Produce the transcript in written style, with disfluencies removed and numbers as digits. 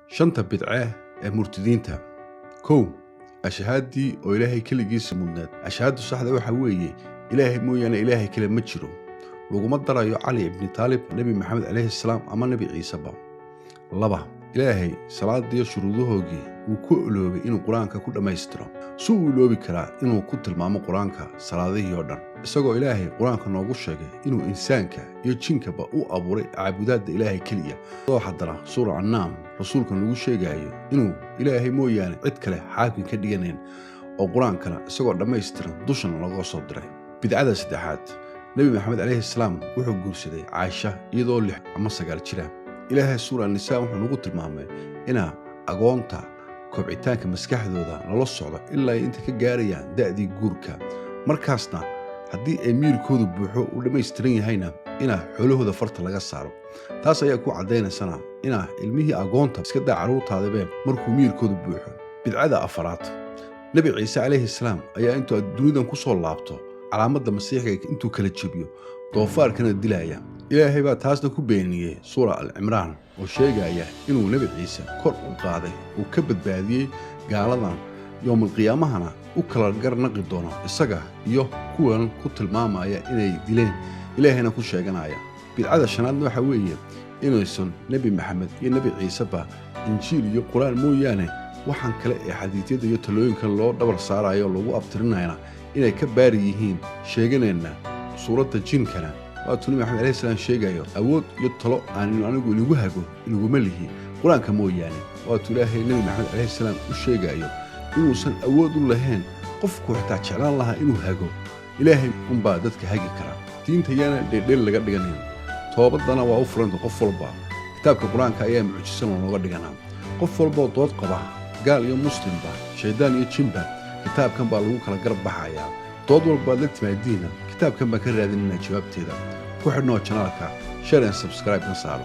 shanta bidcah ee murtidiinta. kow ashhaadii oo ilaahay kaligiisa mudnaad. ashhaadu saxda waxa weeye ilaahay mooyaane ilaahay kale ma jiro, laguma darayo cali ibn taalib, nabi maxamed calayhi salaam ama nabi ciiseba. laba ilaahay salaadiyo shuruudahoogii wuu ku iloobay inuu qur-aanka ku dhammaystiro. si uu iloobi karaa inuu ku tilmaamo qur-aanka salaadihii oo dhan, isagoo ilaahay qur-aanka noogu sheegay inuu insaanka iyo jinkaba u abuuray caabudaadda ilaahay keliya. oo haddana suura annaam rasuulkan lagu sheegayo inuu ilaahay mooyaane cid kale xaakim ka dhiganayn, oo qur-aankana isagoo dhammaystiran dushana looga soo diray. bidcada saddexaad, nabi maxamed calayhi salaam wuxuu guursaday caaisha iyadoo 6 ama 9 jira. ilaahay suura nisaa wuxuu nagu tilmaamay inaa agoonta kobcitaanka maskaxdooda lala socdo ilaa ay inta ka gaarayaan da'dii guurka. markaasna haddii ay miirkoodu buuxo u dhammaystiran yahayna inaa xoolahooda farta laga saaro. taas ayaa ku caddaynaysana inaa ilmihii agoonta iska daa carruurtaadabeen markuu miirkoodu buuxo. bidcada afaraad, nabi ciise calayhi salaam ayaa intuu dunidan ku soo laabto calaamadda masiixiga intuu kala jebiyo doofaarkana dilaya. ilaahay baa taasna ku beeniyey suura al-cimraan oo sheegaya inuu nabi ciise kor u qaaday uu ka badbaadiyey gaaladan yowmalqiyaamahana u kala garnaqi doono isaga iyo kuwan ku tilmaamaya inay dileen ilaahayna ku sheeganaya. bidcada shanaadna waxa weeye inaysan nebi maxamed iyo nebi ciiseba injiil iyo qur-aan mooyaane waxaan kale ee xadiidyada iyo talooyinka loo dhabar saarayo lagu abtirinayna inay ka baari yihiin sheeganayna suuradda jinkana. waatuu nabi maxamed calayhi salaam sheegayo awood iyo talo aan anigu inagu hago inaguma lihi qur-aanka mooyaane. waatuu ilaahay nabi maxamed calayhi salaam u sheegayo inuusan awood u lahayn qofku xitaa jeclaan lahaa inuu hago, ilaahay unbaa dadka hagi kara. diinta yaana dheedheel laga dhiganayn, toobadana waa u furanta qof walba. kitaabka qur-aanka ayaa mucjisan oo looga dhiganaa. qof walboo dood qaba, gaal iyo muslimba, shaydaan iyo jinba, kitaabkan baa lagu kala garab baxayaa. dood walbaad la timaadiina kitaabkan baan ka raadinayna jawaabteeda. ku xidhnoo janaalka, share and subscribe na saaro.